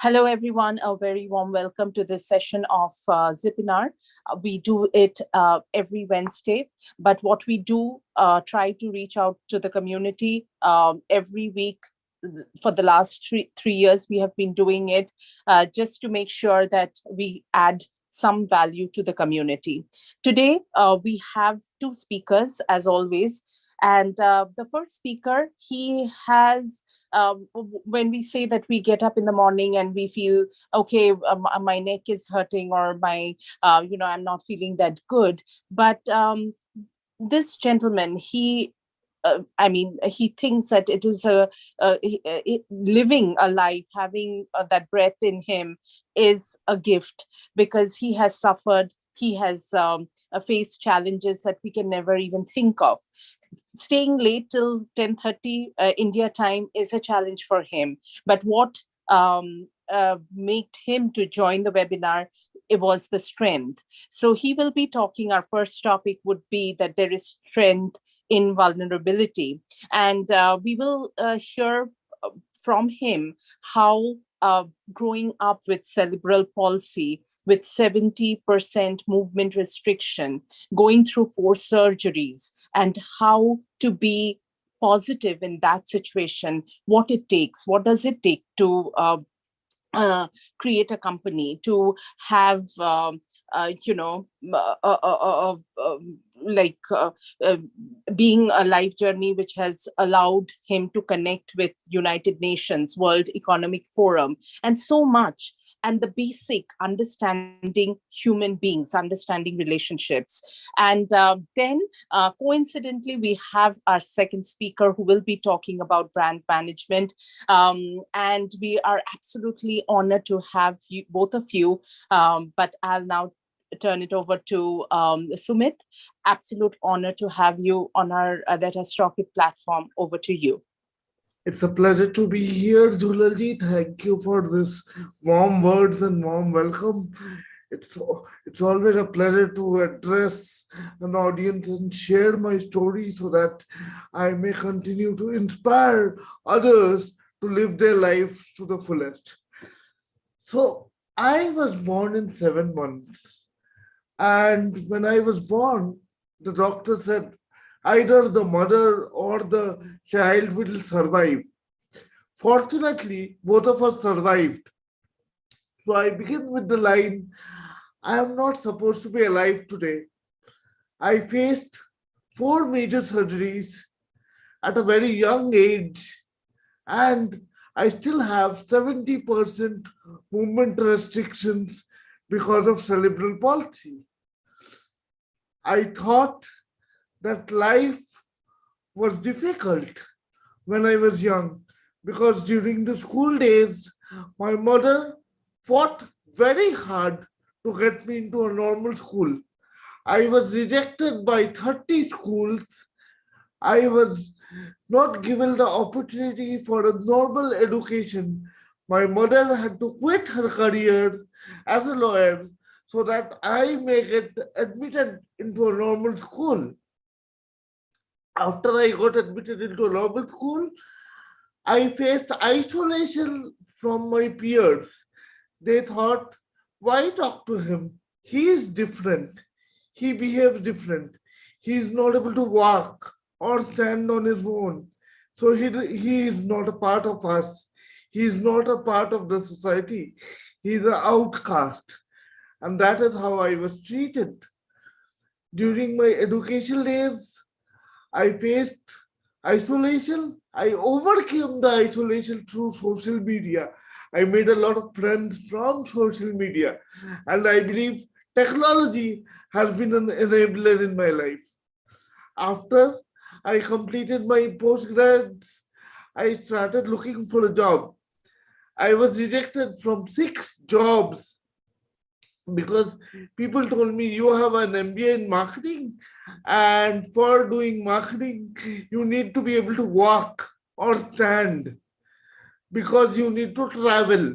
Hello, everyone. A very warm welcome to this session of ZIPINAR. We do it every Wednesday, but what we do try to reach out to the community every week. For the last three years, we have been doing it just to make sure that we add some value to the community. Today, we have two speakers, as always. And the first speaker, he has when we say that we get up in the morning and we feel okay, my neck is hurting or my I'm not feeling that good, but this gentleman, he thinks that it is living a life, having that breath in him is a gift, because he has suffered, he has faced challenges that we can never even think of. Staying late till 10:30 India time is a challenge for him. But what made him to join the webinar, it was the strength. So he will be talking, our first topic would be that there is strength in vulnerability. And we will hear from him how growing up with cerebral palsy, with 70% movement restriction, going through 4 surgeries, and how to be positive in that situation, what it takes, what does it take to create a company, to have like being a life journey which has allowed him to connect with United Nations, World Economic Forum, and so much. And the basic understanding human beings, understanding relationships. And then coincidentally, we have our second speaker who will be talking about brand management. And we are absolutely honored to have you, both of you. But I'll now turn it over to Sumit. Absolute honor to have you on our Let Us Rocket platform. Over to you. It's a pleasure to be here, Julalji. Thank you for this warm words and warm welcome. It's always a pleasure to address an audience and share my story so that I may continue to inspire others to live their lives to the fullest. So I was born in 7 months. And when I was born, the doctor said, either the mother or the child will survive. Fortunately, both of us survived. So I begin with the line, I am not supposed to be alive today. I faced 4 major surgeries at a very young age, and I still have 70% movement restrictions because of cerebral palsy. I thought that life was difficult when I was young, because during the school days, my mother fought very hard to get me into a normal school. I was rejected by 30 schools. I was not given the opportunity for a normal education. My mother had to quit her career as a lawyer so that I may get admitted into a normal school. After I got admitted into a normal school, I faced isolation from my peers. They thought, why talk to him? He is different. He behaves different. He is not able to walk or stand on his own. So he is not a part of us. He is not a part of the society. He is an outcast. And that is how I was treated. During my education days, I faced isolation. I overcame the isolation through social media. I made a lot of friends from social media. And I believe technology has been an enabler in my life. After I completed my postgrads, I started looking for a job. I was rejected from 6 jobs because people told me, you have an MBA in marketing, and for doing marketing, you need to be able to walk or stand, because you need to travel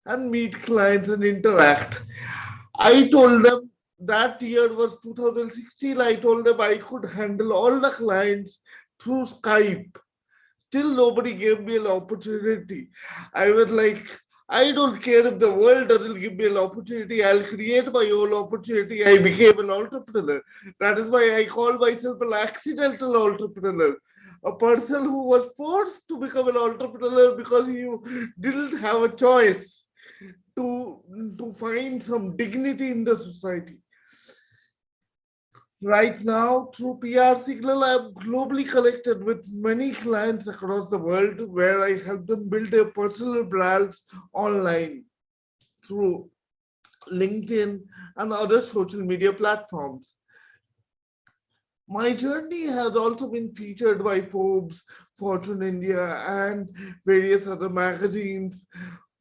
and meet clients and interact. I told them, that year was 2016, I told them I could handle all the clients through Skype. Still nobody gave me an opportunity. I was like, I don't care if the world doesn't give me an opportunity. I'll create my own opportunity. I became an entrepreneur. That is why I call myself an accidental entrepreneur. A person who was forced to become an entrepreneur because he didn't have a choice to find some dignity in the society. Right now, through PR Signal, I'm globally connected with many clients across the world where I help them build their personal brands online through LinkedIn and other social media platforms. My journey has also been featured by Forbes, Fortune India, and various other magazines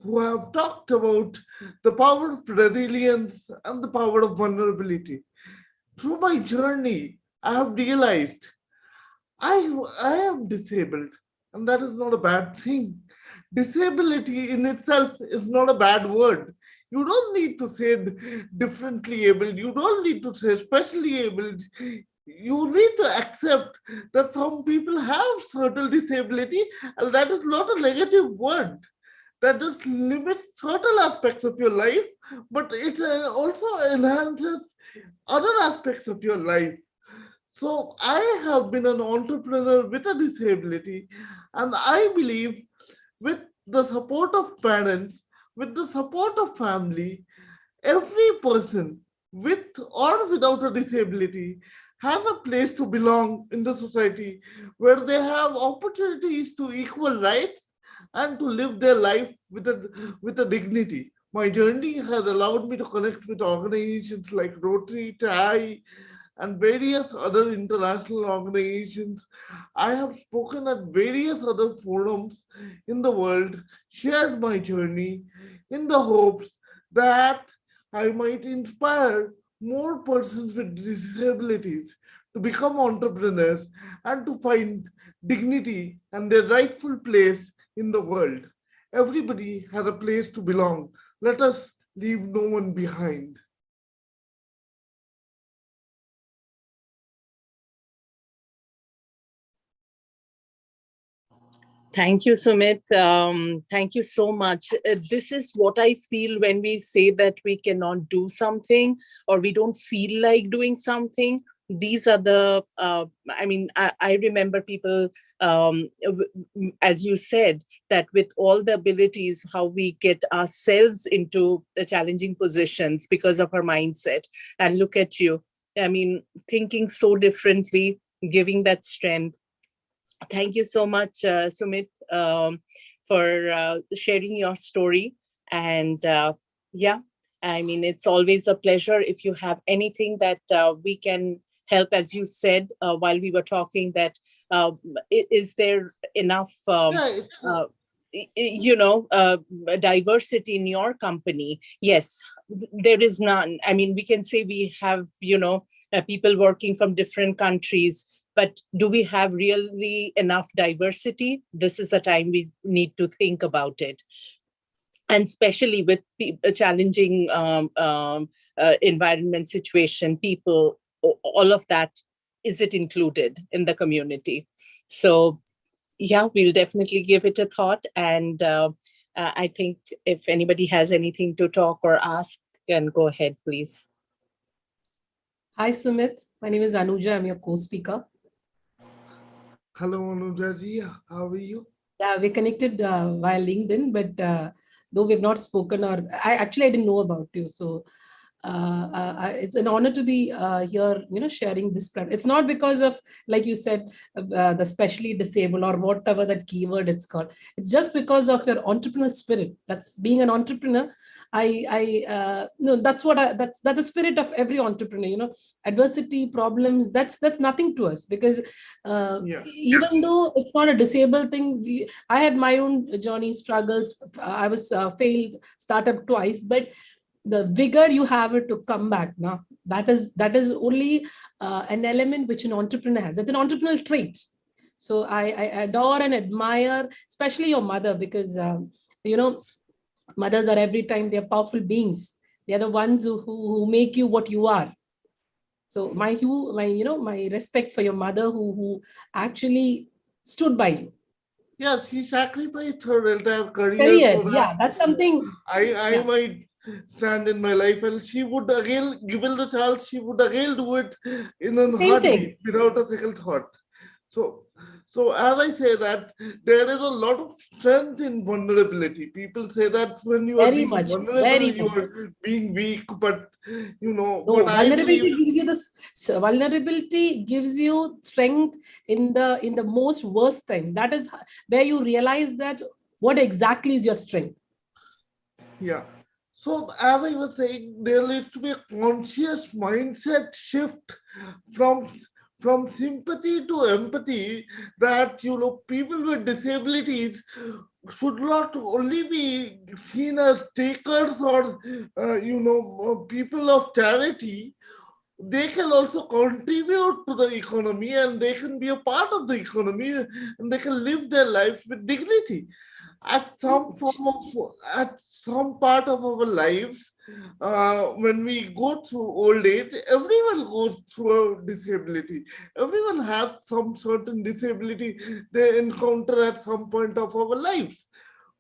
who have talked about the power of resilience and the power of vulnerability. Through my journey, I have realized I am disabled, and that is not a bad thing. Disability in itself is not a bad word. You don't need to say differently abled, you don't need to say specially abled. You need to accept that some people have certain disability, and that is not a negative word. That just limits certain aspects of your life, but it also enhances other aspects of your life. So I have been an entrepreneur with a disability, and I believe with the support of parents, with the support of family, every person with or without a disability has a place to belong in the society where they have opportunities to equal rights and to live their life with a dignity. My journey has allowed me to connect with organizations like Rotary, TAI, and various other international organizations. I have spoken at various other forums in the world, shared my journey in the hopes that I might inspire more persons with disabilities to become entrepreneurs and to find dignity and their rightful place in the world. Everybody has a place to belong. Let us leave no one behind. Thank you, Sumit. Thank you so much. This is what I feel when we say that we cannot do something or we don't feel like doing something. These are I remember people, as you said, that with all the abilities, how we get ourselves into the challenging positions because of our mindset. And look at you. I mean, thinking so differently, giving that strength. Thank you so much, Sumit, for sharing your story. And yeah, I mean, it's always a pleasure. If you have anything that we can help, as you said while we were talking, that is there enough, Yeah, uh, diversity in your company? Yes, there is none. I mean, we can say we have, people working from different countries, but do we have really enough diversity? This is a time we need to think about it. And especially with a challenging environment situation, people, all of that, is it included in the community? So yeah, we'll definitely give it a thought. And I think if anybody has anything to talk or ask, can go ahead, please. Hi, Sumit. My name is Anuja. I'm your co-speaker. hello, Anujaji. How are you? Yeah, we're connected via LinkedIn, but though we've not spoken, or I didn't know about you. So it's an honor to be here, sharing this platform. It's not because of, like you said, the specially disabled or whatever that keyword it's called. It's just because of your entrepreneurial spirit. That's being an entrepreneur. That's that's the spirit of every entrepreneur. Adversity, problems. That's nothing to us, because even though it's not a disabled thing, I had my own journey, struggles. I was failed startup twice, but the vigor you have it to come back now, that is only an element which an entrepreneur has. It's an entrepreneurial trait. So I adore and admire especially your mother, because mothers are, every time, they're powerful beings. They're the ones who make you what you are. So my respect for your mother, who actually stood by you. Yes, she sacrificed her entire career Career, so that yeah, that's something. I Yeah, might stand in my life, and she would again, given the chance, she would again do it in a same thing. heartbeat without a second thought. So, so as I say that there is a lot of strength in vulnerability. People say that when you are Very being much, vulnerable, very you much. are being weak. But No, but I believe, vulnerability gives you this. Vulnerability gives you strength in the most worst times. That is where you realize that what exactly is your strength. yeah. So as I was saying, there needs to be a conscious mindset shift from from sympathy to empathy, that people with disabilities should not only be seen as takers or people of charity. They can also contribute to the economy, and they can be a part of the economy, and they can live their lives with dignity at some form of, at some part of our lives. When we go through old age, everyone goes through a disability. Everyone has some certain disability they encounter at some point of our lives.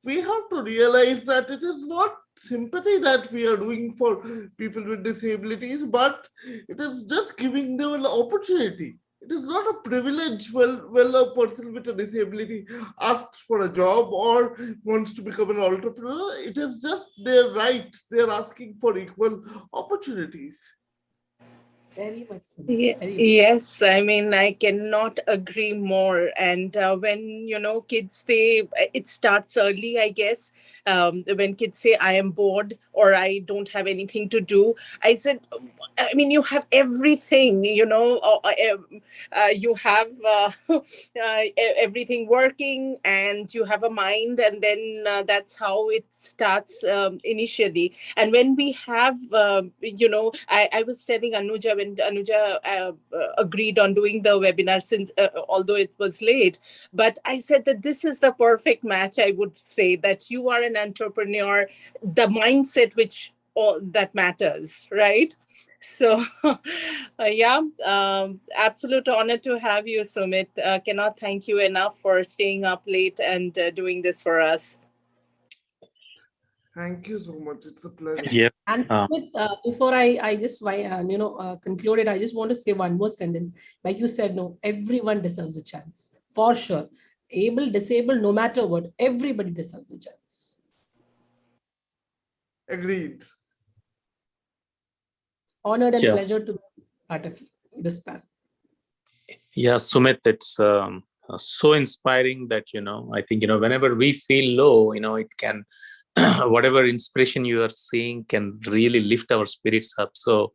We have to realize that it is not sympathy that we are doing for people with disabilities, but it is just giving them an opportunity. It is not a privilege when a person with a disability asks for a job or wants to become an entrepreneur. It is just their right. They're asking for equal opportunities. Very much so. Very much. Yes, I mean, I cannot agree more. And when, kids, it starts early, I guess. When kids say, I am bored or I don't have anything to do, I said, I mean, you have everything, you have everything working, and you have a mind. And then that's how it starts initially. And when we have, I was telling Anuja, when Anuja agreed on doing the webinar, since although it was late, but I said that this is the perfect match. I would say that you are an entrepreneur, the mindset which all that matters, right? So, yeah, absolute honor to have you, Sumit. Cannot thank you enough for staying up late and doing this for us. Thank you so much. It's a pleasure. Yeah. And Uh, before I just conclude it, I just want to say one more sentence. Like you said, no, everyone deserves a chance for sure. Able, disabled, no matter what, everybody deserves a chance. Agreed. Honored and yes. pleasure to be part of this panel. Yeah, Sumit, it's so inspiring that, I think, whenever we feel low, it can, whatever inspiration you are seeing can really lift our spirits up. So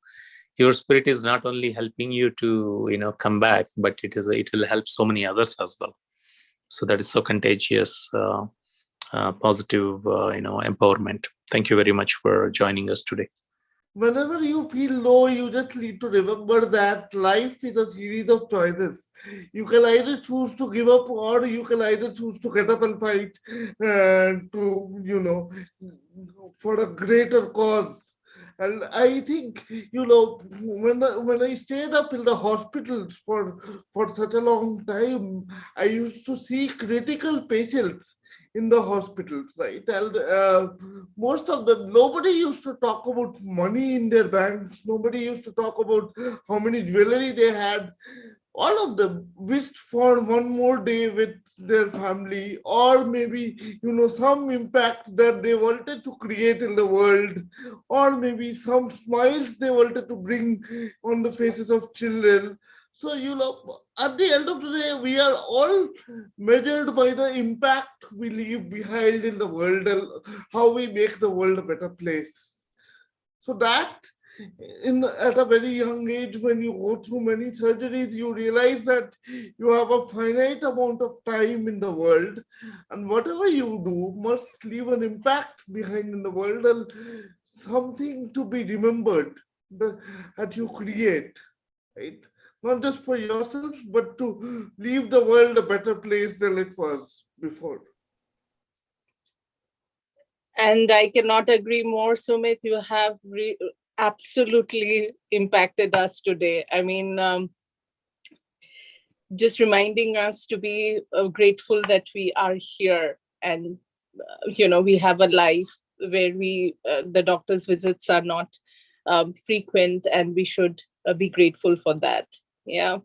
your spirit is not only helping you to, come back, but it will help so many others as well. So that is so contagious, positive, empowerment. Thank you very much for joining us today. Whenever you feel low, you just need to remember that life is a series of choices. You can either choose to give up, or you can either choose to get up and fight for a greater cause. And I think, when I stayed up in the hospitals for such a long time, I used to see critical patients in the hospitals, right? And most of them, nobody used to talk about money in their banks. Nobody used to talk about how many jewelry they had. All of them wished for one more day with their family, or maybe some impact that they wanted to create in the world, or maybe some smiles they wanted to bring on the faces of children. So at the end of the day, we are all measured by the impact we leave behind in the world, and how we make the world a better place. So that, at a very young age, when you go through many surgeries, you realize that you have a finite amount of time in the world, and whatever you do must leave an impact behind in the world, and something to be remembered that you create, right? Not just for yourself, but to leave the world a better place than it was before. And I cannot agree more, Sumit. You have absolutely impacted us today. I mean, just reminding us to be grateful that we are here, and we have a life where the doctor's visits are not frequent, and we should be grateful for that. Yeah,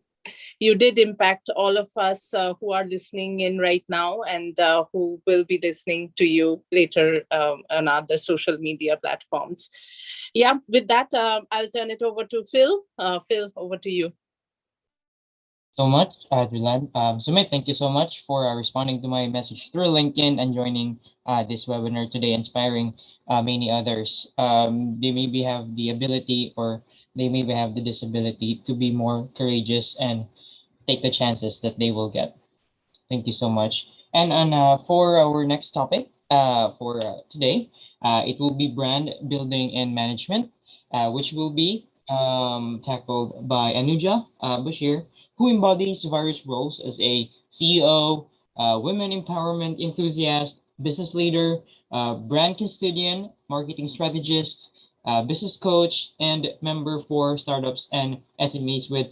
you did impact all of us who are listening in right now, and who will be listening to you later on other social media platforms. Yeah, with that, I'll turn it over to Phil. Phil, over to you. So much, Adrilan. Sumit, thank you so much for responding to my message through LinkedIn and joining this webinar today, inspiring many others. They maybe have the ability, or they maybe have the disability to be more courageous and take the chances that they will get. Thank you so much. And for our next topic for today, it will be brand building and management, which will be tackled by Anuja Bashir, who embodies various roles as a CEO, women empowerment enthusiast, business leader, brand custodian, marketing strategist, business coach, and member for startups and SMEs with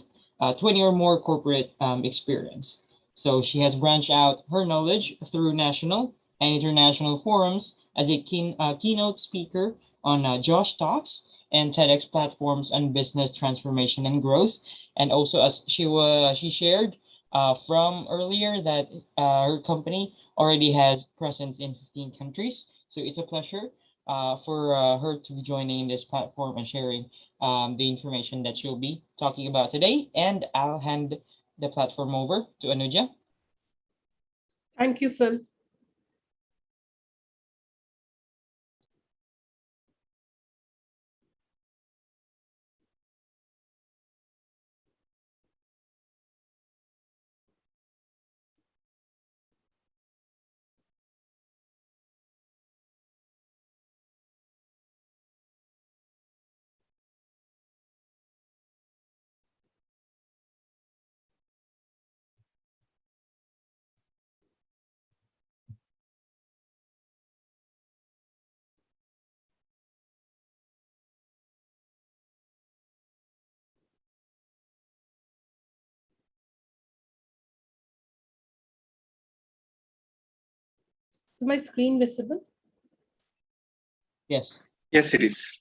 20 or more corporate experience. So she has branched out her knowledge through national and international forums as a keynote speaker on Josh Talks and TEDx platforms on business transformation and growth. And also, as she shared from earlier, that her company already has presence in 15 countries. So it's a pleasure for her to be joining this platform and sharing the information that she'll be talking about today. And I'll hand the platform over to Anuja. Thank you, Phil. Is my screen visible? Yes. Yes, it is.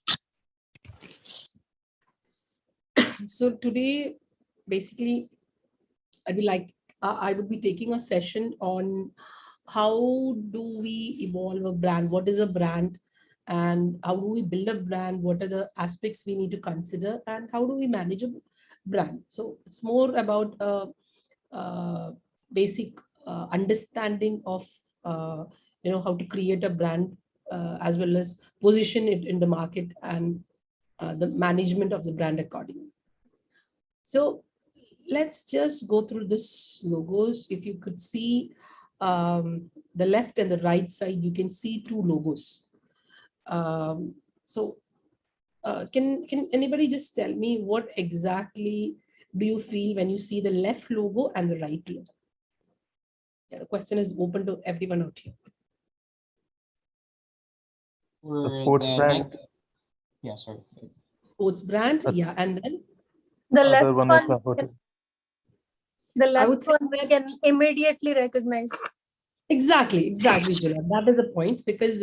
So today, basically, I would be taking a session on how do we evolve a brand? What is a brand? And how do we build a brand? What are the aspects we need to consider? And how do we manage a brand? So it's more about basic understanding of how to create a brand, as well as position it in the market, and the management of the brand accordingly. So let's just go through this logos. If you could see the left and the right side, you can see two logos. So can anybody just tell me what exactly do you feel when you see the left logo and the right logo? Yeah, the question is open to everyone out here. For the sports brand. Yeah, sorry. Sports brand, yeah, and then the left Other one is supported. the I left would say one we can immediately recognize. Exactly, Julia. That is the point, because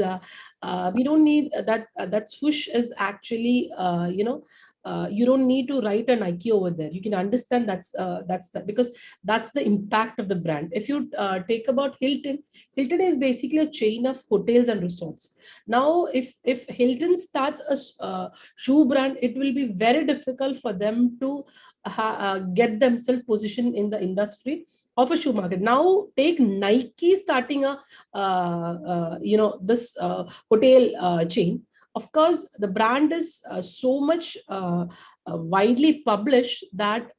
we don't need that swoosh is actually you don't need to write a Nike over there. You can understand that's because that's the impact of the brand. If you take about Hilton is basically a chain of hotels and resorts. Now, if Hilton starts a shoe brand, it will be very difficult for them to get themselves positioned in the industry of a shoe market. Now take Nike starting a this hotel chain. Of course, the brand is so much widely published that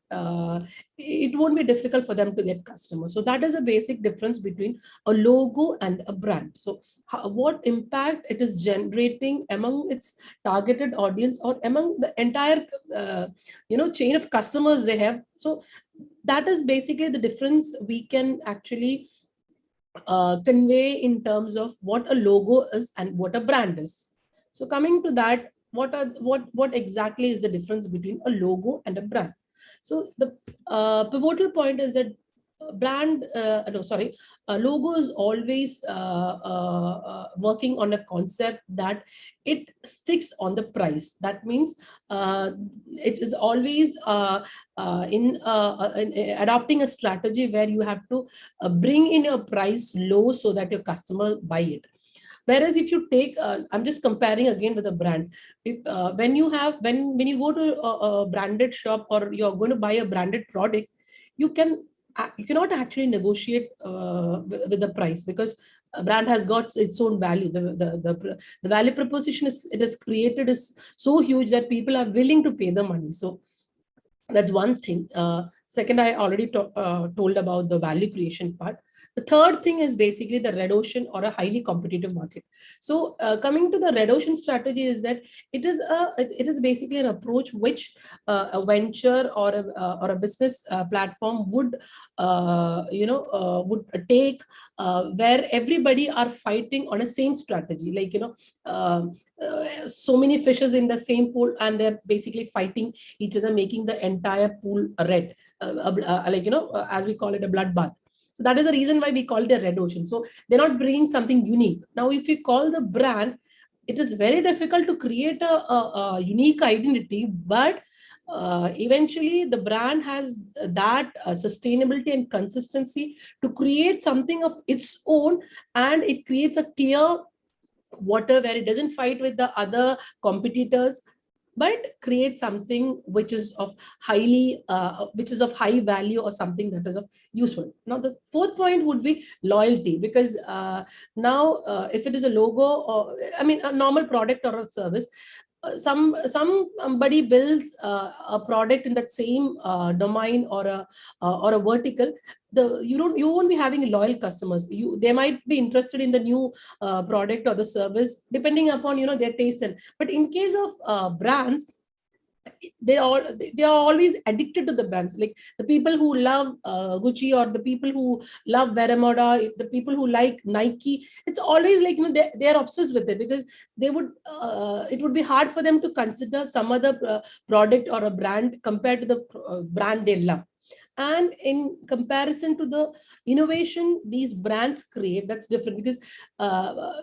it won't be difficult for them to get customers. So that is a basic difference between a logo and a brand. So what impact it is generating among its targeted audience, or among the entire chain of customers they have. So that is basically the difference we can actually convey in terms of what a logo is and what a brand is. So coming to that, what exactly is the difference between a logo and a brand? So the pivotal point is that logo is always working on a concept that it sticks on the price. That means it is always in adopting a strategy where you have to bring in a price low so that your customer buy it. Whereas if you take, I'm just comparing again with a brand. When you go to a branded shop or you're going to buy a branded product, you cannot actually negotiate with the price, because a brand has got its own value. The value proposition it is created is so huge that people are willing to pay the money. So that's one thing. Second, I already told about the value creation part. The third thing is basically the red ocean or a highly competitive market. So coming to the red ocean strategy is that it is basically an approach which a venture or a business platform would would take, where everybody are fighting on a same strategy, like so many fishes in the same pool, and they're basically fighting each other, making the entire pool red, as we call it, a bloodbath. So that is the reason why we call it a red ocean. So they're not bringing something unique. Now, if we call the brand, it is very difficult to create a unique identity, but eventually the brand has that sustainability and consistency to create something of its own, and it creates a clear water where it doesn't fight with the other competitors, but create something which is of high value, or something that is of useful. Now the fourth point would be loyalty, because now if it is a logo, or a normal product or a service, somebody builds a product in that same domain or a vertical, you won't be having loyal customers. They might be interested in the new product or the service depending upon their taste. But in case of brands, they are always addicted to the brands. Like the people who love Gucci, or the people who love Veramoda, the people who like Nike, it's always like they are obsessed with it, because it would be hard for them to consider some other product or a brand compared to the brand they love. And in comparison to the innovation these brands create, that's different, because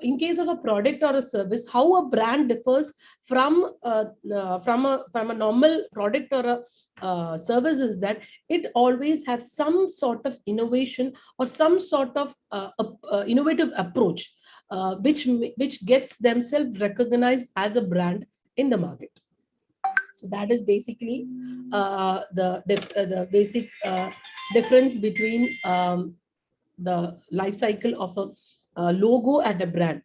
in case of a product or a service, how a brand differs from a normal product or a service is that it always has some sort of innovation or some sort of innovative approach, which gets themselves recognized as a brand in the market. So that is basically the basic difference between the life cycle of a logo and a brand.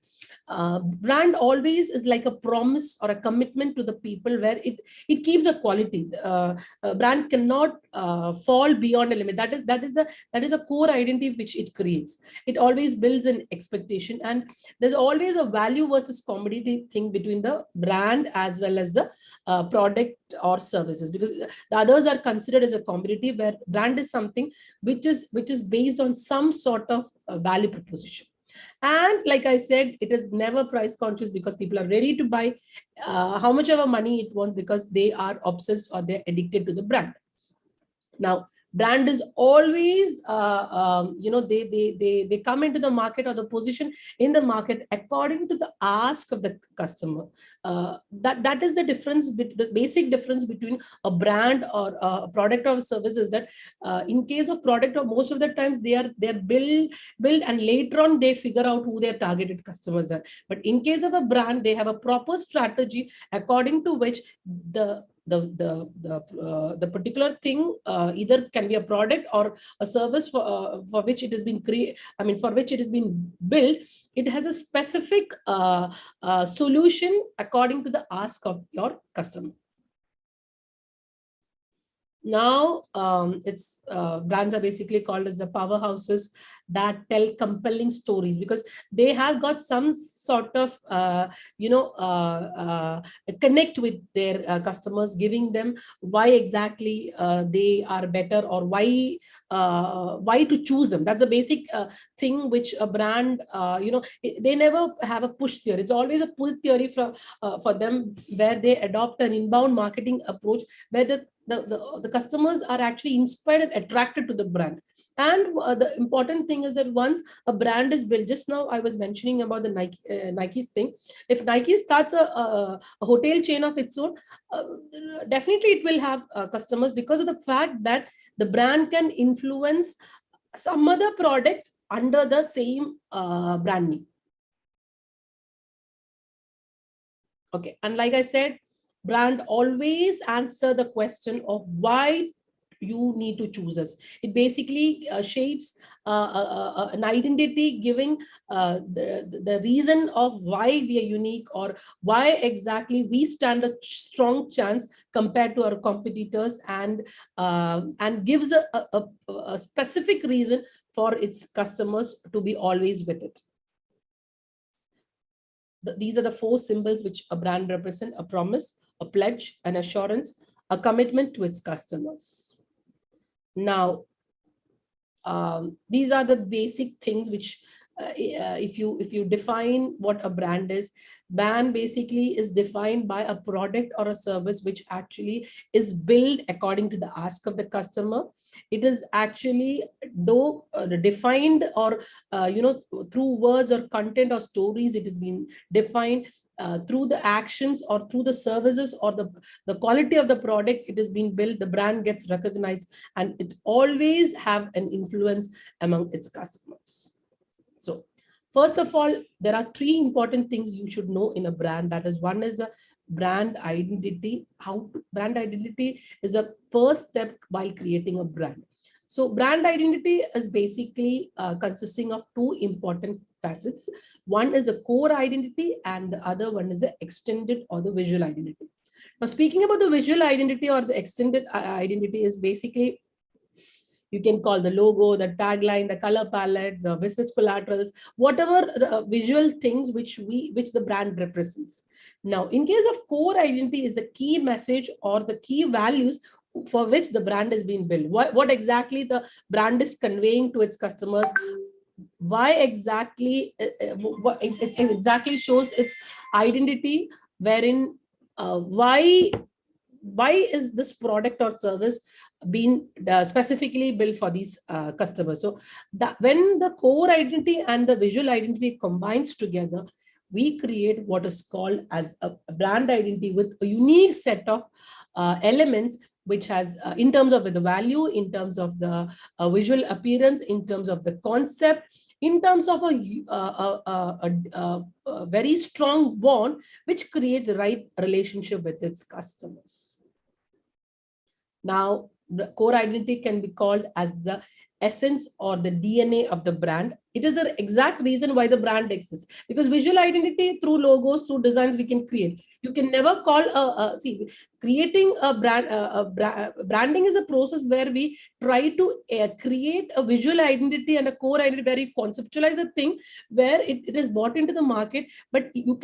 Brand always is like a promise or a commitment to the people, where it keeps a quality. Brand cannot fall beyond a limit. That is a core identity which it creates. It always builds an expectation, and there's always a value versus commodity thing between the brand as well as the product or services, because the others are considered as a commodity, where brand is something which is based on some sort of value proposition. And like I said, it is never price conscious, because people are ready to buy how much ever money it wants, because they are obsessed or they're addicted to the brand. Now, brand is always, they come into the market or the position in the market according to the ask of the customer. That is the difference, the basic difference between a brand or a product or service, is that in case of product, or most of the times they're built, and later on they figure out who their targeted customers are. But in case of a brand, they have a proper strategy according to which the particular thing either can be a product or a service for which it has been for which it has been built. It has a specific solution according to the ask of your customer. Now, brands are basically called as the powerhouses. that tell compelling stories, because they have got some sort of connect with their customers, giving them why exactly they are better, or why to choose them. That's a basic thing which a brand, they never have a push theory. It's always a pull theory for them, where they adopt an inbound marketing approach, where the customers are actually inspired and attracted to the brand. And the important thing is that once a brand is built, just now I was mentioning about the Nike's thing. If Nike starts a hotel chain of its own, definitely it will have customers, because of the fact that the brand can influence some other product under the same brand name. Okay, and like I said, brand always answer the question of why you need to choose us. It basically shapes an identity, giving the reason of why we are unique, or why exactly we stand a strong chance compared to our competitors, and gives a specific reason for its customers to be always with it. These are the 4 symbols which a brand represents: a promise, a pledge, an assurance, a commitment to its customers. Now, these are the basic things which, if you define what a brand is, brand basically is defined by a product or a service which actually is built according to the ask of the customer. It is actually though defined, or through words or content or stories, it has been defined. Through the actions or through the services or the quality of the product it has been built, the brand gets recognized, and it always have an influence among its customers. So first of all, there are 3 important things you should know in a brand. That is, one is a brand identity. Brand identity is a first step while creating a brand. So brand identity is basically consisting of 2 important facets. One is a core identity, and the other one is the extended or the visual identity. Now, speaking about the visual identity or the extended identity, is basically, you can call the logo, the tagline, the color palette, the business collaterals, whatever the visual things which the brand represents. Now, in case of core identity, is the key message or the key values for which the brand is being built. What exactly the brand is conveying to its customers, why exactly it exactly shows its identity, wherein why is this product or service being specifically built for these customers. So that when the core identity and the visual identity combines together, we create what is called as a brand identity with a unique set of elements, which has in terms of the value, in terms of the visual appearance, in terms of the concept, in terms of a very strong bond, which creates a right relationship with its customers. Now, the core identity can be called as the essence or the DNA of the brand. It is the exact reason why the brand exists, because visual identity through logos, through designs, we can create. You can never call creating a brand. Branding is a process where we try to create a visual identity and a core identity, where you conceptualize a thing where it is bought into the market, but you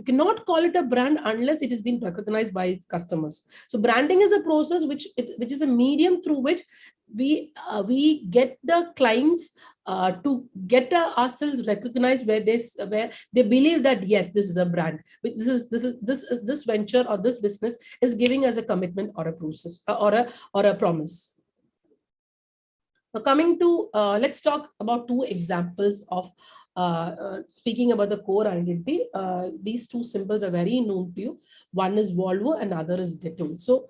cannot call it a brand unless it has been recognized by customers. So branding is a process which is a medium through which we get the clients to get ourselves recognized, where they believe that yes, this is a brand. This venture or this business is giving us a commitment or a process or a promise. Now, coming to let's talk about 2 examples of speaking about the core identity. These 2 symbols are very known to you. One is Volvo and other is Dettol. So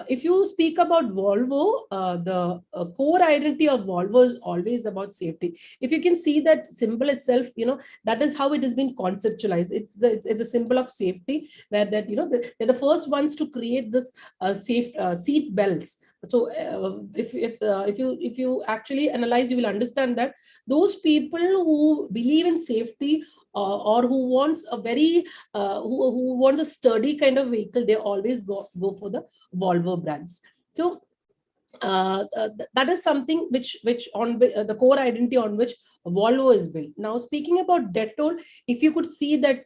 if you speak about Volvo, the core identity of Volvo is always about safety. If you can see that symbol itself, that is how it has been conceptualized. It's a symbol of safety, where that they're the first ones to create this safe seat belts. So if you actually analyze, you will understand that those people who believe in safety, or who wants a very who wants a sturdy kind of vehicle, they always go for the Volvo brands. So that is something which on the core identity on which Volvo is built. Now, speaking about Dettol, if you could see that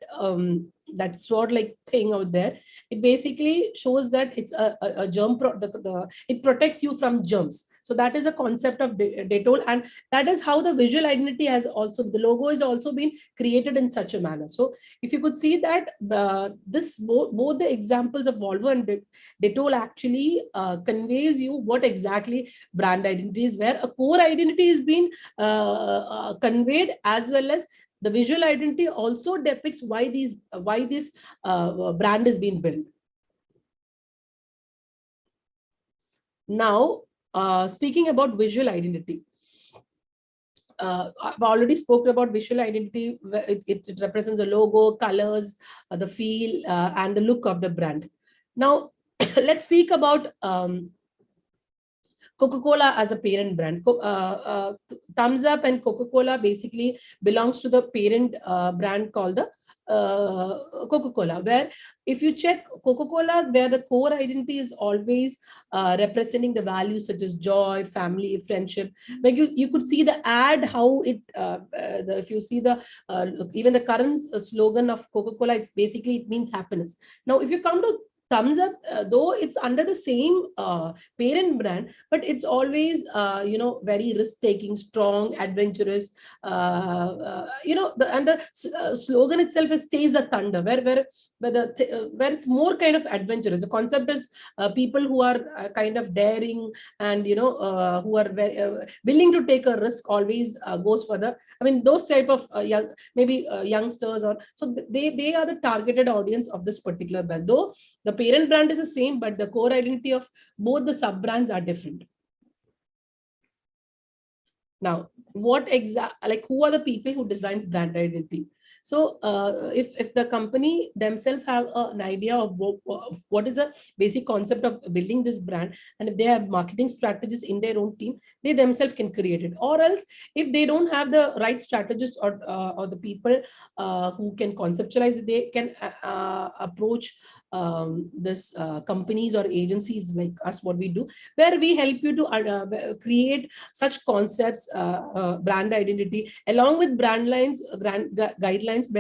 that sword-like thing out there, it basically shows that it's a germ. It protects you from germs. So that is a concept of Dettol, and that is how the visual identity has also, the logo is also been created in such a manner. So if you could see that both the examples of Volvo and Dettol actually conveys you what exactly brand identity is, where a core identity is being conveyed, as well as the visual identity also depicts why this brand is being built. Now, speaking about visual identity, I've already spoken about visual identity. It represents the logo, colors, the feel, and the look of the brand. Now, let's speak about Coca-Cola as a parent brand. Thumbs Up and Coca-Cola basically belongs to the parent brand called the Coca-Cola, where if you check Coca-Cola, where the core identity is always representing the values such as joy, family, friendship. Like you could see the ad, how it, if you see the, even the current slogan of Coca-Cola, it's basically, it means happiness. Now, if you come to Thumbs Up, though it's under the same parent brand, but it's always, very risk-taking, strong, adventurous, and the slogan itself is "Stays a Thunder," where it's more kind of adventurous. The concept is people who are kind of daring and, who are very, willing to take a risk, always goes for the, those type of youngsters, or so they are the targeted audience of this particular brand. Though the parent brand is the same, but the core identity of both the sub brands are different. Now, who are the people who designs brand identity? So if the company themselves have an idea of what is the basic concept of building this brand, and if they have marketing strategies in their own team, they themselves can create it. Or else, if they don't have the right strategists or the people who can conceptualize it, they can approach this companies or agencies like us, what we do, where we help you to create such concepts, brand identity, along with brand lines, guidelines,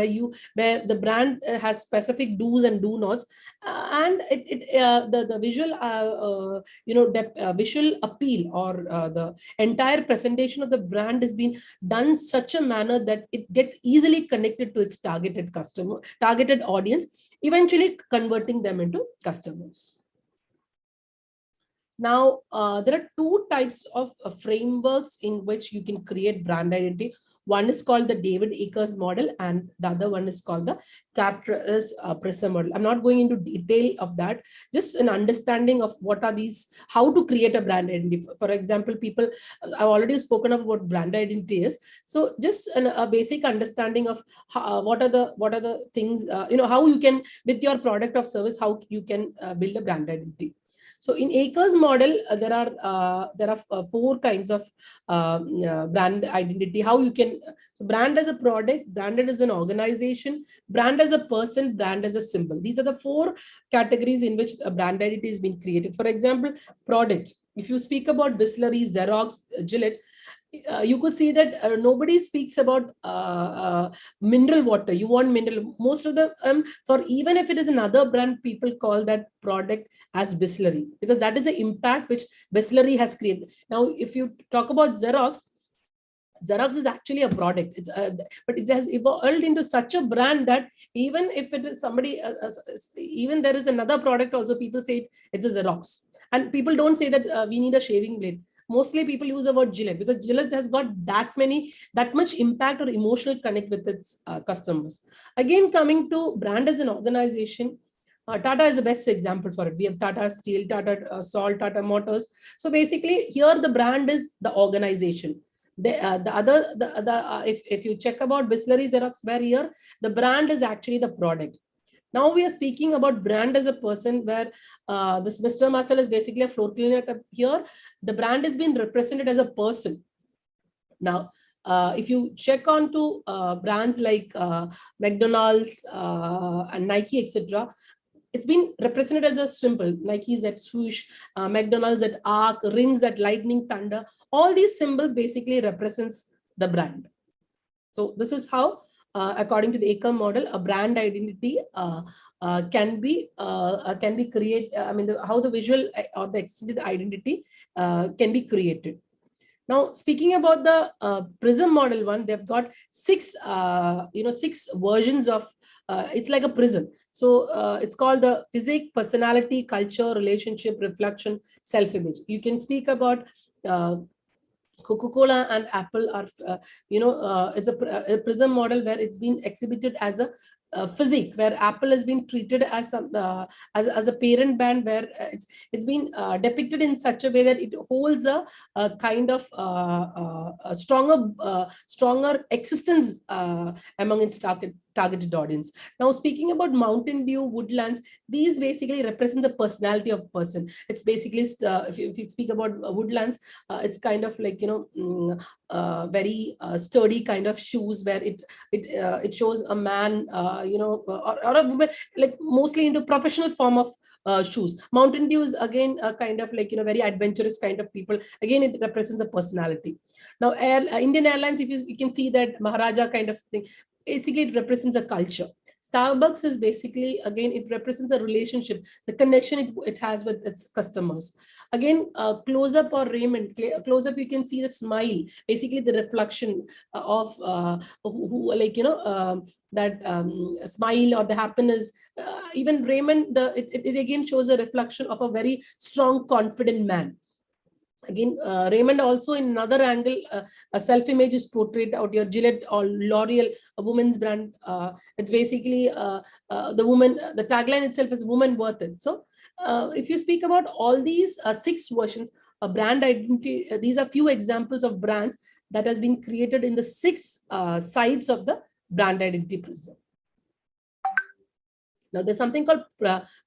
where the brand has specific do's and do nots, and the visual visual appeal, or the entire presentation of the brand has been done such a manner that it gets easily connected to its targeted audience, eventually converting them into customers. Now, there are two types of frameworks in which you can create brand identity. One is called the David Akers model, and the other one is called the Prism model. I'm not going into detail of that, just an understanding of what are these, how to create a brand identity. For example, I've already spoken of what brand identity is. So just a basic understanding of what are the things, how you can, with your product or service, how you can build a brand identity. So in Akers model, there are four kinds of brand identity. How you can, so brand as a product, branded as an organization, brand as a person, brand as a symbol. These are the four categories in which a brand identity has been created. For example, product. If you speak about Bisleri, Xerox, Gillette, you could see that nobody speaks about mineral water. You want mineral. Most of the for even if it is another brand, people call that product as Bisleri, because that is the impact which Bisleri has created. Now, if you talk about Xerox is actually a product. But it has evolved into such a brand that even if it is somebody, even there is another product also, people say it's a Xerox, and people don't say that we need a shaving blade. Mostly people use the word Gillette, because Gillette has got that much impact or emotional connect with its customers. Again, coming to brand as an organization, Tata is the best example for it. We have Tata Steel, Tata Salt, Tata Motors. So basically, here the brand is the organization. If you check about Bisleri, Xerox, where here the brand is actually the product. Now we are speaking about brand as a person, where this Mr. Muscle is basically a floor cleaner. Here, the brand is being represented as a person. Now, if you check onto brands like McDonald's and Nike, etc., it's been represented as a symbol. Nike's at swoosh, McDonald's at arc, rings at lightning thunder. All these symbols basically represents the brand. So this is how, according to the Akam model, a brand identity can be created. I mean, how the visual or the extended identity can be created. Now, speaking about the Prism model one, they've got six versions of. It's like a prism. So it's called the physique, personality, culture, relationship, reflection, self-image. You can speak about. Coca-Cola and Apple are, it's a Prism model where it's been exhibited as a physique, where Apple has been treated as some as a parent brand, where it's been depicted in such a way that it holds a kind of a stronger existence among its targeted audience. Now, speaking about Mountain Dew, Woodlands, these basically represents the personality of a person. It's basically if you speak about Woodlands, it's kind of like very sturdy kind of shoes, where it shows a man or a woman, like mostly into professional form of shoes. Mountain Dew is again a kind of like very adventurous kind of people. Again, it represents a personality. Now, Indian Airlines, if you can see that Maharaja kind of thing, basically it represents a culture. Starbucks is basically, again, it represents a relationship, the connection it has with its customers. Again, close up or Raymond, close up, you can see the smile, basically the reflection of that smile or the happiness. Even Raymond, it again shows a reflection of a very strong, confident man. Again, Raymond also in another angle, a self-image is portrayed out here. Gillette or L'Oreal, a woman's brand. It's basically the woman, the tagline itself is woman worth it. So if you speak about all these six versions, a brand identity, these are few examples of brands that has been created in the six sides of the brand identity prism. Now, there's something called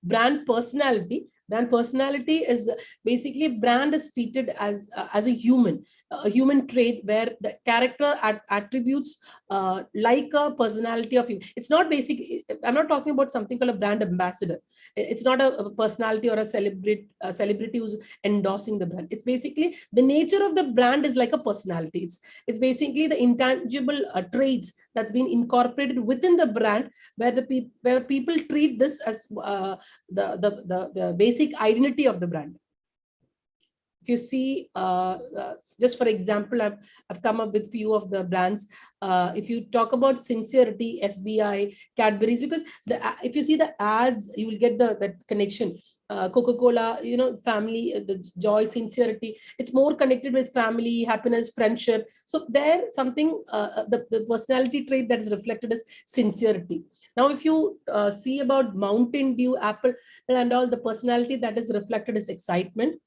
brand personality. Brand personality is basically brand is treated as a human trait, where the character attributes like a personality of you. It's not basic. I'm not talking about something called a brand ambassador. It's not a personality or a celebrity who's endorsing the brand. It's basically the nature of the brand is like a personality. It's basically the intangible traits that's been incorporated within the brand, where people treat this as the basic identity of the brand. If you see, just for example, I've come up with few of the brands. If you talk about sincerity, SBI, Cadbury's, because if you see the ads, you will get that connection. Coca-Cola, family, the joy, sincerity. It's more connected with family, happiness, friendship. So there, something, the personality trait that is reflected as sincerity. Now, if you see about Mountain Dew, Apple, and all, the personality that is reflected is excitement.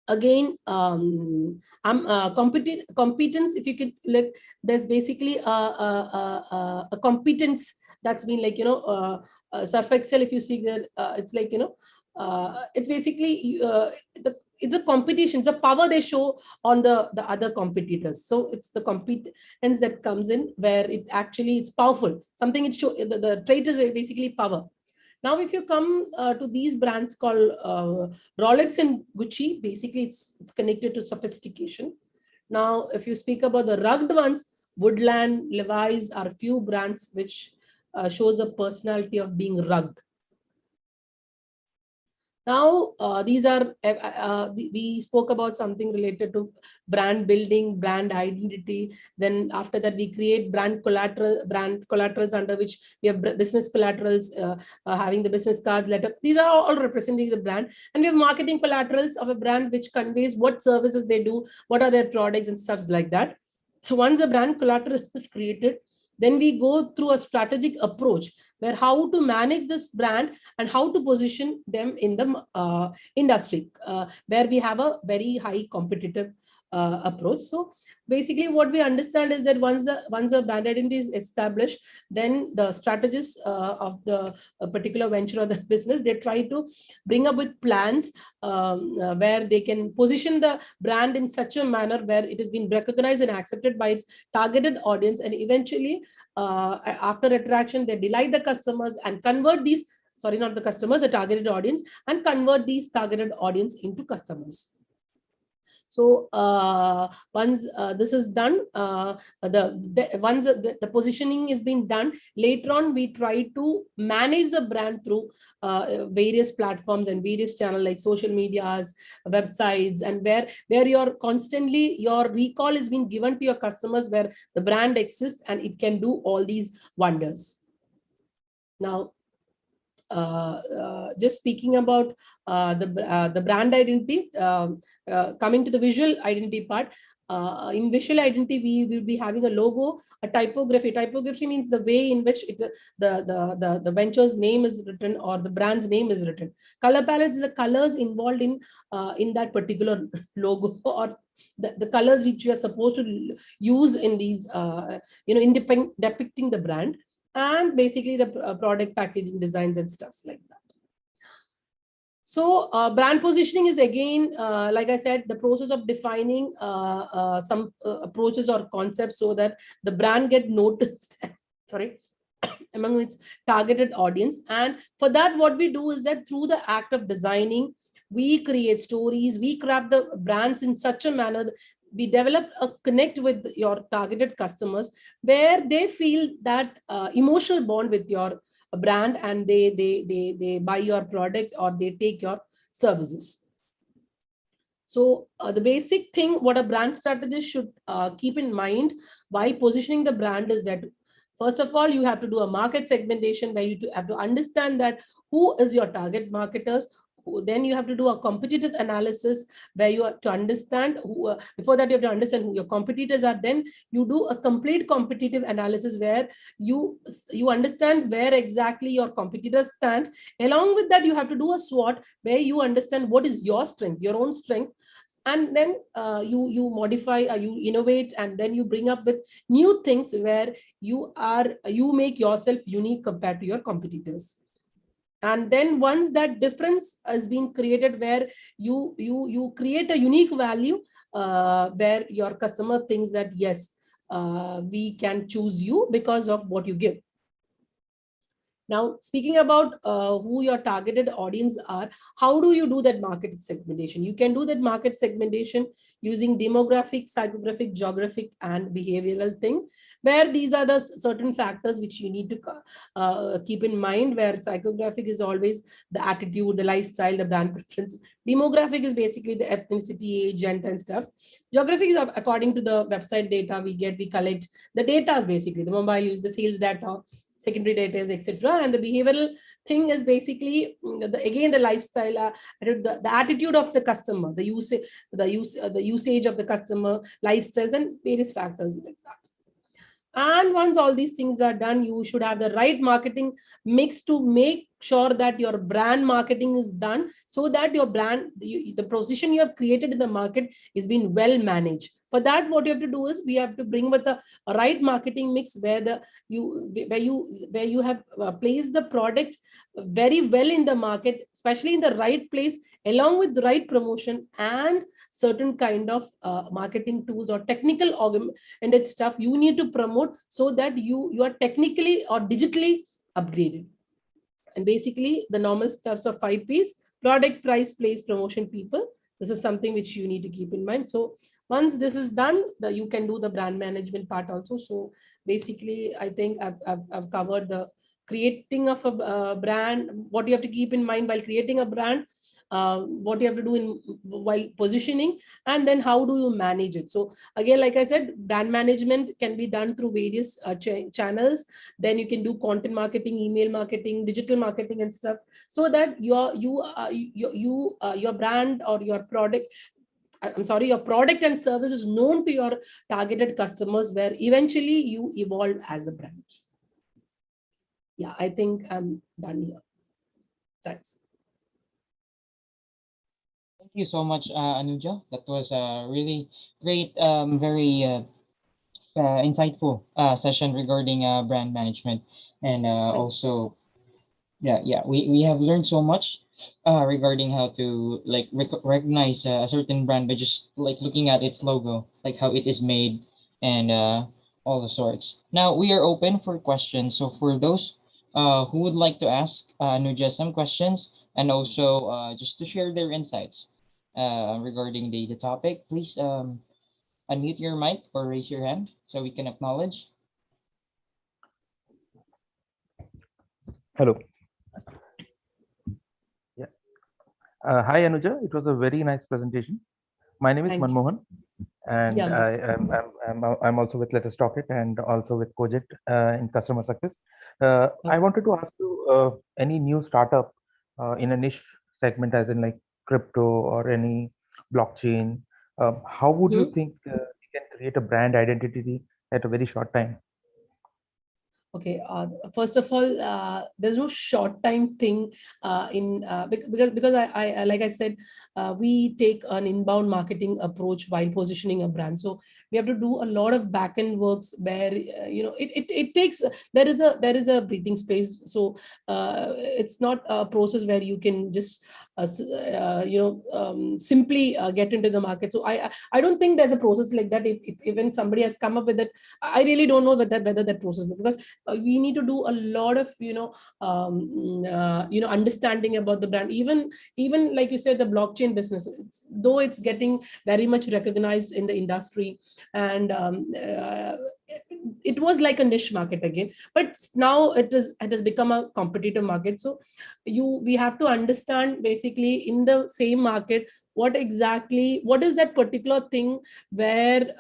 Again, competence. If you could look, there's basically a competence that's been like Surf Excel. If you see that, it's like it's basically it's a competition. It's a power they show on the other competitors. So it's the competence that comes in, where it's powerful. Something it show the trait is basically power. Now, if you come to these brands called Rolex and Gucci, basically it's connected to sophistication. Now, if you speak about the rugged ones, Woodland, Levi's are few brands which shows a personality of being rugged. Now, these are, we spoke about something related to brand building, brand identity. Then after that, we create brand collaterals under which we have business collaterals, having the business cards, letter. These are all representing the brand. And we have marketing collaterals of a brand which conveys what services they do, what are their products and stuff like that. So once a brand collateral is created, then we go through a strategic approach where how to manage this brand and how to position them in the industry, where we have a very high competitive approach. So basically what we understand is that once a brand identity is established, then the strategists of the particular venture or the business, they try to bring up with plans where they can position the brand in such a manner where it has been recognized and accepted by its targeted audience, and eventually after attraction they delight the customers and convert these sorry, not the customers, the targeted audience, and convert these targeted audience into customers. So once this is done, once the positioning is being done, later on we try to manage the brand through various platforms and various channels like social medias, websites, and where you're constantly, your recall is being given to your customers, where the brand exists and it can do all these wonders. Now, just speaking about the brand identity, coming to the visual identity part. In visual identity, we will be having a logo, a typography. Typography means the way in which the venture's name is written or the brand's name is written. Color palette is the colors involved in that particular logo, or the colors which we are supposed to use in these, in depicting the brand. And basically the product packaging designs and stuff like that. So brand positioning is again, like I said, the process of defining some approaches or concepts so that the brand get noticed, sorry, among its targeted audience. And for that, what we do is that through the act of designing, we create stories, we craft the brands in such a manner, we develop a connect with your targeted customers, where they feel that emotional bond with your brand, and they buy your product or they take your services. So the basic thing what a brand strategist should keep in mind while positioning the brand is that, first of all, you have to do a market segmentation, where you have to understand that who is your target marketers. Then you have to do a competitive analysis, where you have to understand who, before that you have to understand who your competitors are. Then you do a complete competitive analysis, where you understand where exactly your competitors stand. Along with that, you have to do a SWOT, where you understand what is your strength, your own strength, and then you modify, you innovate, and then you bring up with new things where you make yourself unique compared to your competitors. And then once that difference has been created, where you create a unique value, where your customer thinks that yes, we can choose you because of what you give. Now, speaking about who your targeted audience are, how do you do that market segmentation? You can do that market segmentation using demographic, psychographic, geographic, and behavioral thing, where these are the certain factors which you need to keep in mind, where psychographic is always the attitude, the lifestyle, the brand preference. Demographic is basically the ethnicity, age, gender, and stuff. Geographic is according to the website data we collect. The data is basically the mobile use, the sales data, secondary data, etc. And the behavioral thing is basically again the lifestyle, the attitude of the customer, the usage of the customer, lifestyles, and various factors like that. And once all these things are done, you should have the right marketing mix to make sure that your brand marketing is done, so that your brand, the position you have created in the market is being well managed. For that, what you have to do is we have to bring with a right marketing mix, where you have placed the product very well in the market, especially in the right place, along with the right promotion and certain kind of marketing tools or technical augmented stuff you need to promote, so that you are technically or digitally upgraded. And basically the normal stuffs of 5 P's: product, price, place, promotion, people. This is something which you need to keep in mind. So once this is done, you can do the brand management part also. So basically, I think I've covered the creating of a brand, what you have to keep in mind while creating a brand, what you have to do while positioning, and then how do you manage it. So again, like I said, brand management can be done through various channels. Then you can do content marketing, email marketing, digital marketing, and stuff, so that your brand or your product, your product and service is known to your targeted customers, where eventually you evolve as a brand. Yeah, I think I'm done here. Thanks. Thank you so much, Anuja. That was a really great, very insightful session regarding brand management. And also, yeah, we have learned so much regarding how to like recognize a certain brand by just like looking at its logo, like how it is made, and all the sorts. Now we are open for questions. So for those who would like to ask Anuja some questions and also just to share their insights regarding the topic? Please unmute your mic or raise your hand so we can acknowledge. Hello. Yeah. Hi, Anuja. It was a very nice presentation. My name is Thank you. Manmohan, and Yeah, I'm also with Let Us Talk It and also with Cogit in customer success. I wanted to ask you any new startup in a niche segment, as in like crypto or any blockchain. How would you think we can create a brand identity at a very short time? Okay. First of all, there's no short time thing because I like I said, we take an inbound marketing approach while positioning a brand. So we have to do a lot of back end works where it takes there is a breathing space. So it's not a process where you can just simply get into the market. So I don't think there's a process like that. If even somebody has come up with it, I really don't know whether that process, because we need to do a lot of understanding about the brand. Even like you said, the blockchain business, though it's getting very much recognized in the industry, and it was like a niche market again, but now it has become a competitive market. So we have to understand basically in the same market what is that particular thing where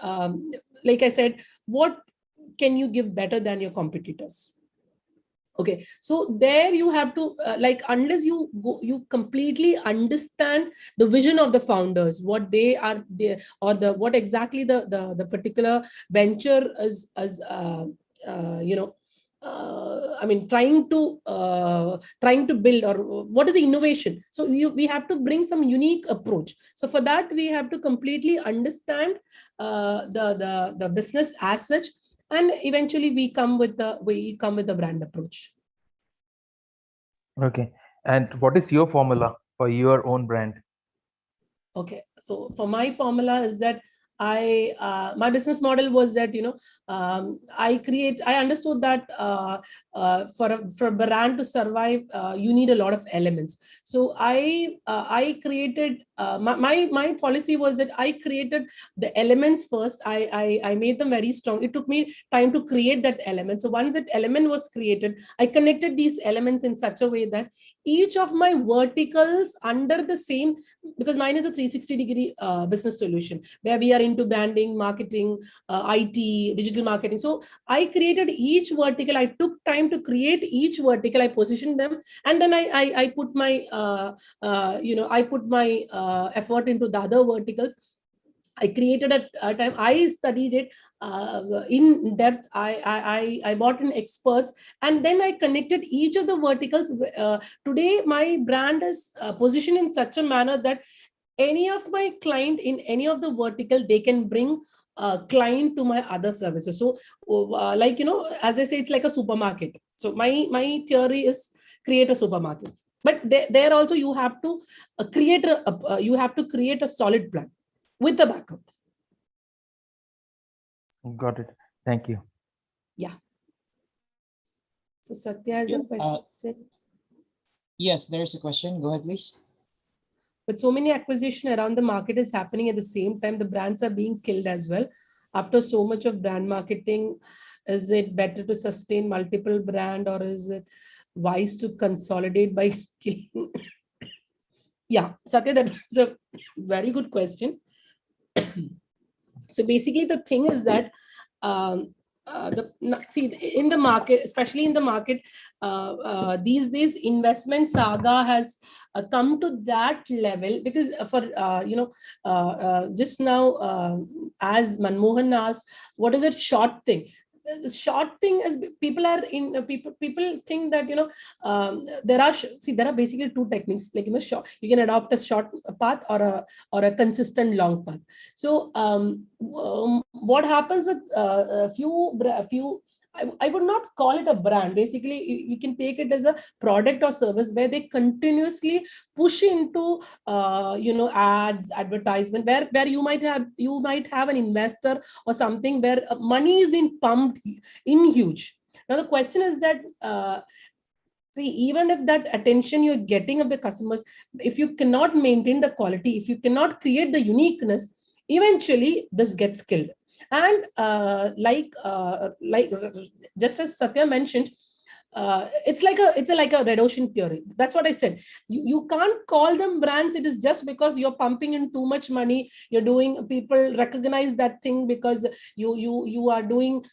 like I said, what can you give better than your competitors? Okay, so there you have to unless you completely understand the vision of the founders, what they are there, or what exactly the particular venture is trying to build, or what is the innovation. So we have to bring some unique approach. So for that we have to completely understand the business as such, and eventually we come with the brand approach. Okay, and what is your formula for your own brand? Okay, so for my formula is that my business model was that I understood that for a brand to survive, you need a lot of elements. So I created my policy was that I created the elements first. I made them very strong. It took me time to create that element. So once that element was created, I connected these elements in such a way that each of my verticals under the same, because mine is a 360-degree business solution where we are into branding, marketing, IT, digital marketing. So I created each vertical. I took time to create each vertical. I positioned them, and then I put my effort into the other verticals. I created a time. I studied it in depth. I brought in experts, and then I connected each of the verticals. Today, my brand is positioned in such a manner that any of my client in any of the vertical, they can bring a client to my other services. So as I say, it's like a supermarket. So my theory is create a supermarket, but there also you have to create a solid plan with the backup. Got it. Thank you. Yeah. So Satya has a question. Yes, there's a question. Go ahead, please. But so many acquisition around the market is happening at the same time. The brands are being killed as well. After so much of brand marketing, is it better to sustain multiple brand, or is it wise to consolidate by killing? Yeah, Satya, that was a very good question. So basically, the thing is that in the market, especially in the market these days, investment saga has come to that level, because just now as Manmohan asked, what is a short thing? The short thing is people think that there are basically two techniques, like short, you can adopt a short path or a consistent long path. So what happens with a few I would not call it a brand. Basically, you can take it as a product or service where they continuously push into ads, advertisement, where you might have an investor or something where money is being pumped in huge. Now the question is that See, even if that attention you're getting of the customers, if you cannot maintain the quality, if you cannot create the uniqueness, eventually this gets killed. And just as Satya mentioned, it's like a red ocean theory. That's what I said. You can't call them brands. It is just because you're pumping in too much money. You're doing, people recognize that thing because you are doing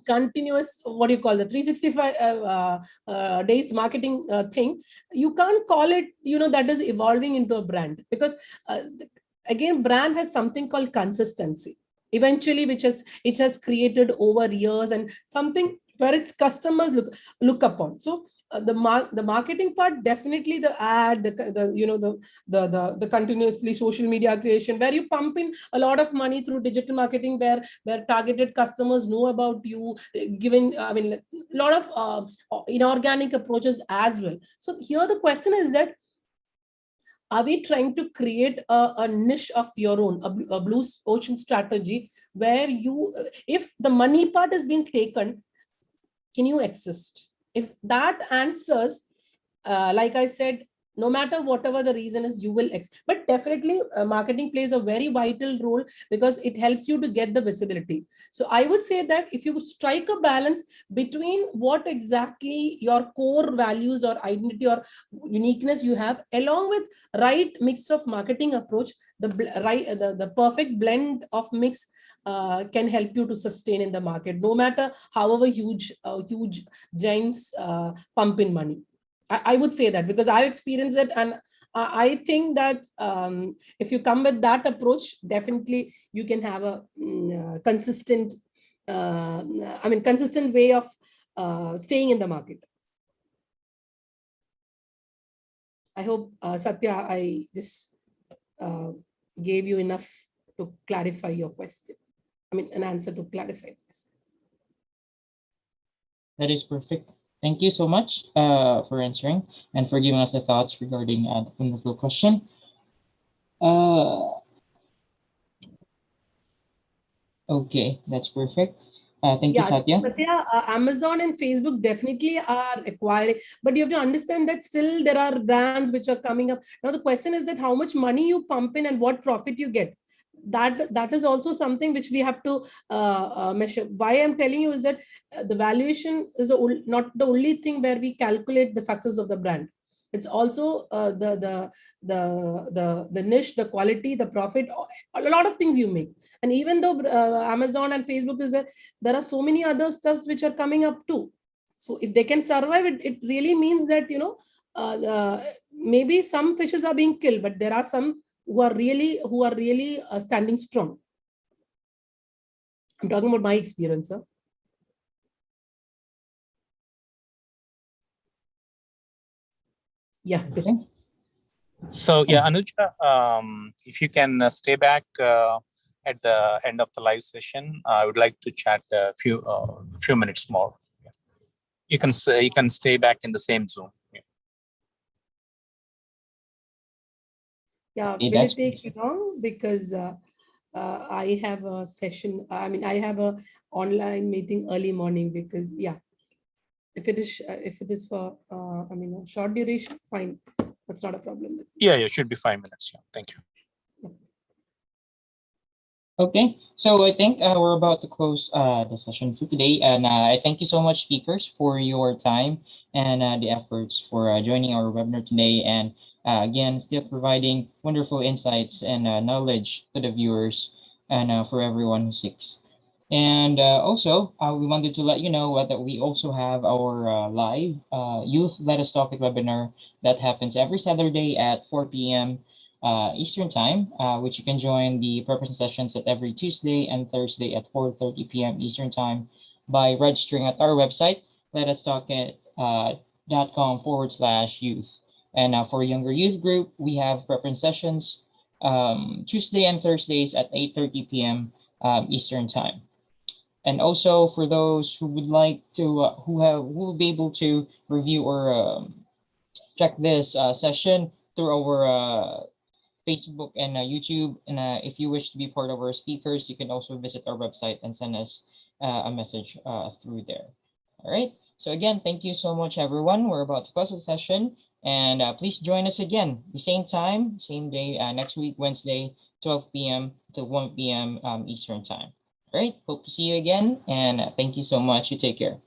continuous, what do you call, the 365 days marketing thing. You can't call it, that is evolving into a brand, because again, brand has something called consistency eventually, which it has created over years, and something where its customers look upon. So the marketing part, definitely the ad, the continuously social media creation, where you pump in a lot of money through digital marketing, where targeted customers know about you, given, I mean, a lot of inorganic approaches as well. So here the question is that, are we trying to create a niche of your own, a blue ocean strategy, where if the money part has been taken, can you exist? If that answers, like I said, no matter whatever the reason is, you will but definitely marketing plays a very vital role, because it helps you to get the visibility. So I would say that if you strike a balance between what exactly your core values or identity or uniqueness you have, along with right mix of marketing approach, the perfect blend of mix can help you to sustain in the market, no matter however huge giants pump in money. I would say that, because I've experienced it, and I think that if you come with that approach, definitely you can have a consistent way of staying in the market. I hope, Satya, I just gave you enough to clarify your question. I mean, an answer to clarify this. That is perfect. Thank you so much for answering and for giving us the thoughts regarding the wonderful question. Okay, that's perfect. Thank you, Satya. Satya, Amazon and Facebook definitely are acquiring, but you have to understand that still there are brands which are coming up. Now the question is that how much money you pump in and what profit you get. That is also something which we have to measure. Why I'm telling you is that the valuation is not the only thing where we calculate the success of the brand. It's also the niche, the quality, the profit, a lot of things you make. And even though Amazon and Facebook is there are so many other stuffs which are coming up too. So if they can survive, it really means that, maybe some fishes are being killed, but there are some who are really standing strong. I'm talking about my experience, sir. Yeah. Okay. So yeah, Anuja, if you can stay back at the end of the live session, I would like to chat a few minutes more. You can stay back in the same Zoom. Yeah, will it take long? Because I have a session. I mean, I have a online meeting early morning. Because if it is for a short duration, fine, that's not a problem. Yeah, should be 5 minutes. Yeah, thank you. Okay, so I think we're about to close the session for today, and I thank you so much, speakers, for your time and the efforts for joining our webinar today, and again, still providing wonderful insights and knowledge to the viewers and for everyone who seeks. And also, we wanted to let you know that we also have our live Youth Let Us Talk It webinar that happens every Saturday at 4 p.m. Eastern Time, which you can join the purpose sessions at every Tuesday and Thursday at 4:30 p.m. Eastern Time by registering at our website, letustalkit.com/youth. And for younger youth group, we have preference sessions Tuesday and Thursdays at 8:30 p.m. Eastern Time. And also for those who would like to, who will be able to review or check this session through our Facebook and YouTube. And if you wish to be part of our speakers, you can also visit our website and send us a message through there. All right. So again, thank you so much, everyone. We're about to close the session. And please join us again, the same time, same day, next week, Wednesday, 12 p.m. to 1 p.m. Eastern time. All right, hope to see you again. And thank you so much. You take care.